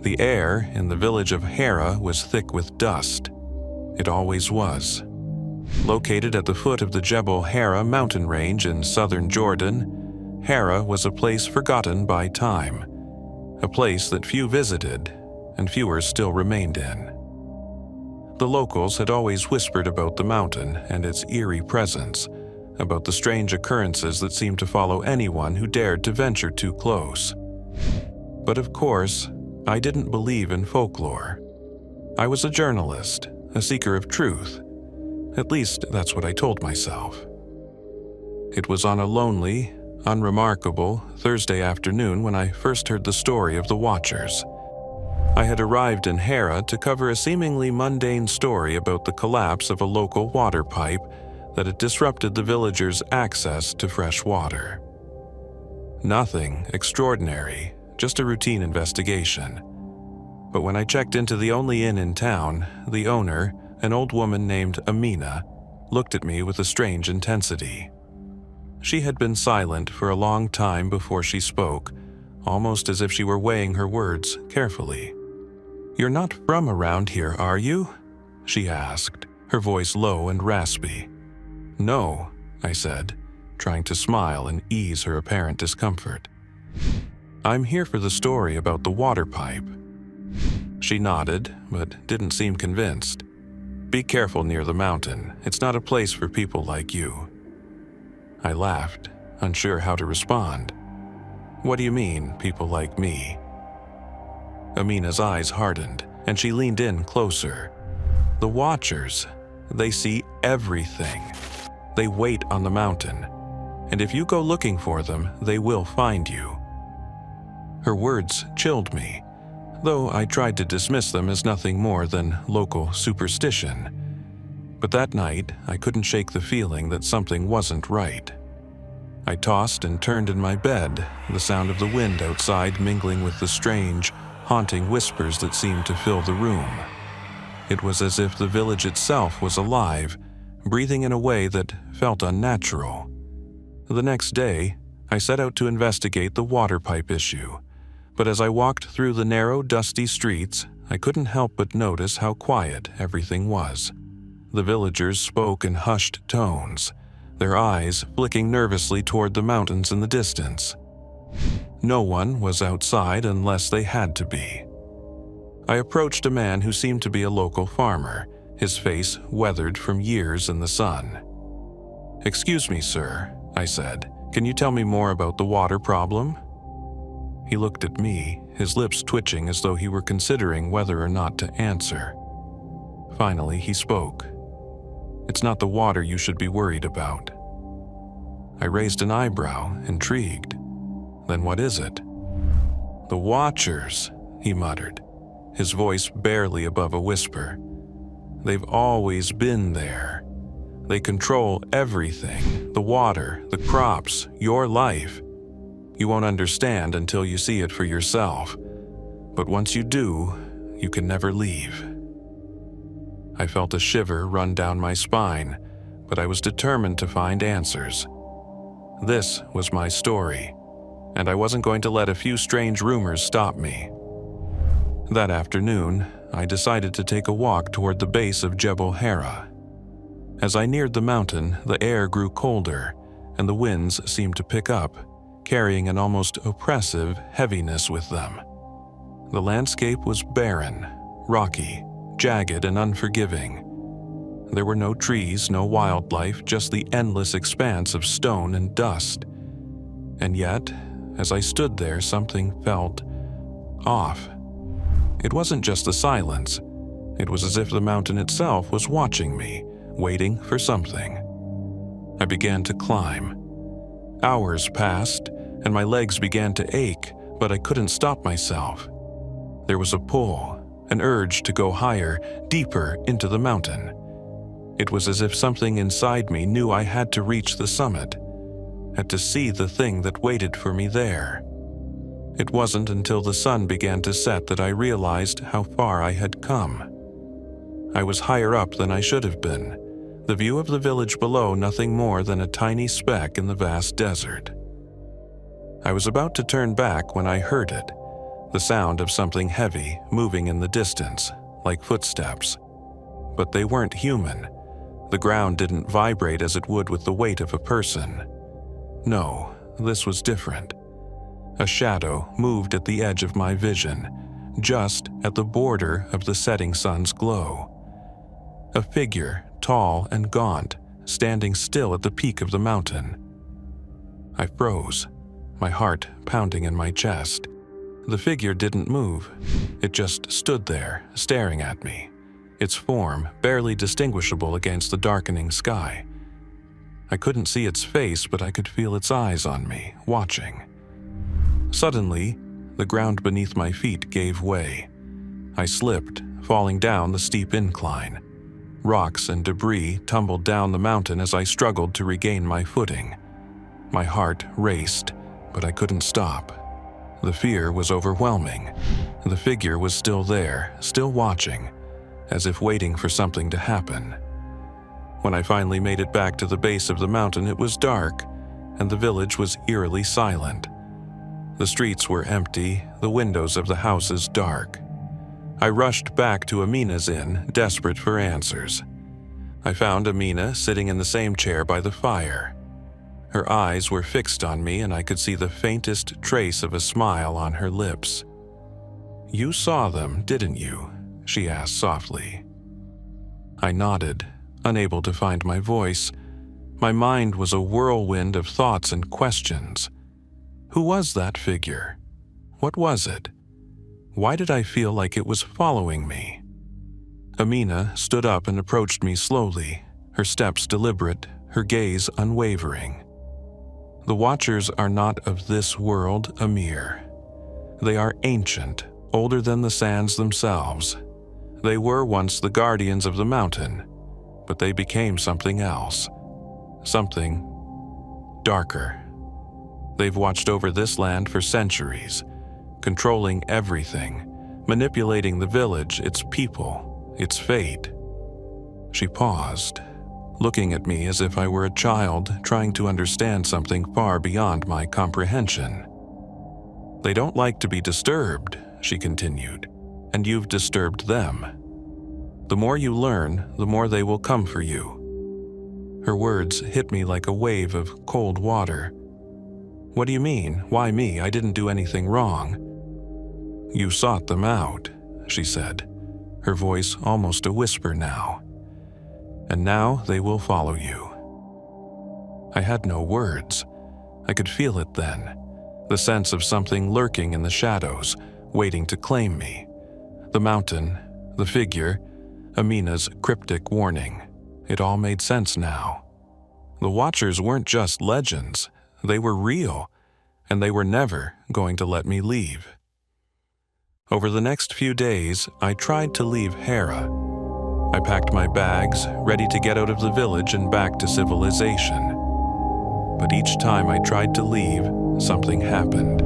The air in the village of Harra was thick with dust. It always was. Located at the foot of the Jebel Harra mountain range in southern Jordan, Harra was a place forgotten by time, a place that few visited and fewer still remained in. The locals had always whispered about the mountain and its eerie presence, about the strange occurrences that seemed to follow anyone who dared to venture too close. But of course, I didn't believe in folklore. I was a journalist, a seeker of truth. At least that's what I told myself. It was on a lonely, unremarkable Thursday afternoon when I first heard the story of the Watchers. I had arrived in Harra to cover a seemingly mundane story about the collapse of a local water pipe that had disrupted the villagers' access to fresh water. Nothing extraordinary, just a routine investigation. But when I checked into the only inn in town, the owner, an old woman named Amina, looked at me with a strange intensity. She had been silent for a long time before she spoke, almost as if she were weighing her words carefully. "You're not from around here, are you?" she asked, her voice low and raspy. "No," I said, trying to smile and ease her apparent discomfort. "I'm here for the story about the water pipe." She nodded, but didn't seem convinced. "Be careful near the mountain. It's not a place for people like you." I laughed, unsure how to respond. "What do you mean, people like me?" Amina's eyes hardened, and she leaned in closer. "The Watchers, they see everything. They wait on the mountain, and if you go looking for them, they will find you." Her words chilled me, though I tried to dismiss them as nothing more than local superstition. But that night, I couldn't shake the feeling that something wasn't right. I tossed and turned in my bed, the sound of the wind outside mingling with the strange, haunting whispers that seemed to fill the room. It was as if the village itself was alive, breathing in a way that felt unnatural. The next day, I set out to investigate the water pipe issue, but as I walked through the narrow, dusty streets, I couldn't help but notice how quiet everything was. The villagers spoke in hushed tones, their eyes flicking nervously toward the mountains in the distance. No one was outside unless they had to be. I approached a man who seemed to be a local farmer, his face weathered from years in the sun. "Excuse me, sir," I said. "Can you tell me more about the water problem?" He looked at me, his lips twitching as though he were considering whether or not to answer. Finally, he spoke. "It's not the water you should be worried about." I raised an eyebrow, intrigued. "Then what is it?" "The Watchers," he muttered, his voice barely above a whisper. "They've always been there. They control everything, the water, the crops, your life. You won't understand until you see it for yourself. But once you do, you can never leave." I felt a shiver run down my spine, but I was determined to find answers. This was my story, and I wasn't going to let a few strange rumors stop me. That afternoon, I decided to take a walk toward the base of Jebel Harra. As I neared the mountain, the air grew colder, and the winds seemed to pick up, carrying an almost oppressive heaviness with them. The landscape was barren, rocky, jagged and unforgiving. There were no trees, no wildlife, just the endless expanse of stone and dust. And yet, as I stood there, something felt off. It wasn't just the silence. It was as if the mountain itself was watching me, waiting for something. I began to climb. Hours passed, and my legs began to ache, but I couldn't stop myself. There was a pull, an urge to go higher, deeper into the mountain. It was as if something inside me knew I had to reach the summit, had to see the thing that waited for me there. It wasn't until the sun began to set that I realized how far I had come. I was higher up than I should have been, the view of the village below nothing more than a tiny speck in the vast desert. I was about to turn back when I heard it, The sound of something heavy moving in the distance, like footsteps. But they weren't human. The ground didn't vibrate as it would with the weight of a person. No, this was different. A shadow moved at the edge of my vision, just at the border of the setting sun's glow. A figure, tall and gaunt, standing still at the peak of the mountain. I froze, my heart pounding in my chest. The figure didn't move. It just stood there, staring at me, its form barely distinguishable against the darkening sky. I couldn't see its face, but I could feel its eyes on me, watching. Suddenly, the ground beneath my feet gave way. I slipped, falling down the steep incline. Rocks and debris tumbled down the mountain as I struggled to regain my footing. My heart raced, but I couldn't stop. The fear was overwhelming. The figure was still there, still watching, as if waiting for something to happen. When I finally made it back to the base of the mountain, it was dark, and the village was eerily silent. The streets were empty, the windows of the houses dark. I rushed back to Amina's inn, desperate for answers. I found Amina sitting in the same chair by the fire. Her eyes were fixed on me, and I could see the faintest trace of a smile on her lips. "You saw them, didn't you?" she asked softly. I nodded, unable to find my voice. My mind was a whirlwind of thoughts and questions. Who was that figure? What was it? Why did I feel like it was following me? Amina stood up and approached me slowly, her steps deliberate, her gaze unwavering. "The Watchers are not of this world, Amir. They are ancient, older than the sands themselves. They were once the guardians of the mountain, but they became something else. Something darker. They've watched over this land for centuries, controlling everything, manipulating the village, its people, its fate." She paused, looking at me as if I were a child trying to understand something far beyond my comprehension. "They don't like to be disturbed," she continued, "and you've disturbed them. The more you learn, the more they will come for you." Her words hit me like a wave of cold water. "What do you mean? Why me? I didn't do anything wrong." "You sought them out," she said, her voice almost a whisper now. "And now they will follow you." I had no words. I could feel it then, the sense of something lurking in the shadows, waiting to claim me. The mountain, the figure, Amina's cryptic warning. It all made sense now. The Watchers weren't just legends. They were real, and they were never going to let me leave. Over the next few days, I tried to leave Harra. I packed my bags, ready to get out of the village and back to civilization. But each time I tried to leave, something happened.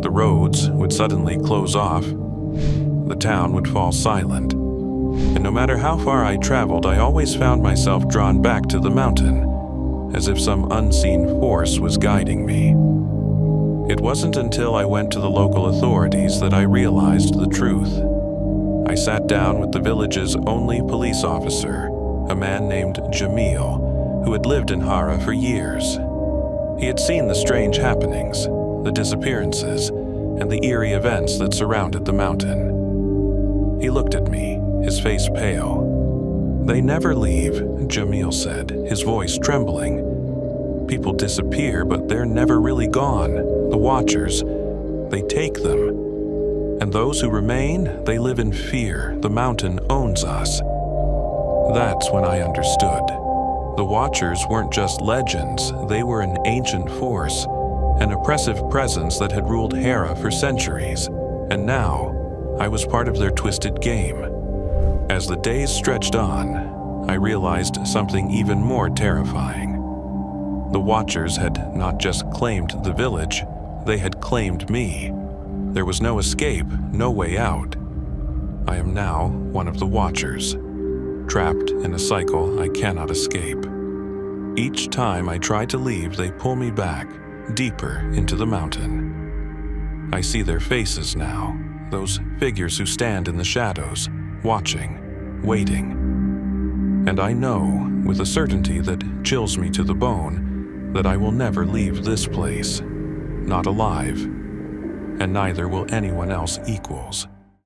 The roads would suddenly close off. The town would fall silent. And no matter how far I traveled, I always found myself drawn back to the mountain, as if some unseen force was guiding me. It wasn't until I went to the local authorities that I realized the truth. I sat down with the village's only police officer, a man named Jamil, who had lived in Harra for years. He had seen the strange happenings, the disappearances, and the eerie events that surrounded the mountain. He looked at me, his face pale. "They never leave," Jamil said, his voice trembling. "People disappear, but they're never really gone. The Watchers, they take them. And those who remain, they live in fear. The mountain owns us." That's when I understood. The Watchers weren't just legends, they were an ancient force, an oppressive presence that had ruled Harra for centuries. And now, I was part of their twisted game. As the days stretched on, I realized something even more terrifying. The Watchers had not just claimed the village, they had claimed me. There was no escape, no way out. I am now one of the Watchers, trapped in a cycle I cannot escape. Each time I try to leave, they pull me back, deeper into the mountain. I see their faces now, those figures who stand in the shadows, watching, waiting. And I know, with a certainty that chills me to the bone, that I will never leave this place, not alive, and neither will anyone else equals.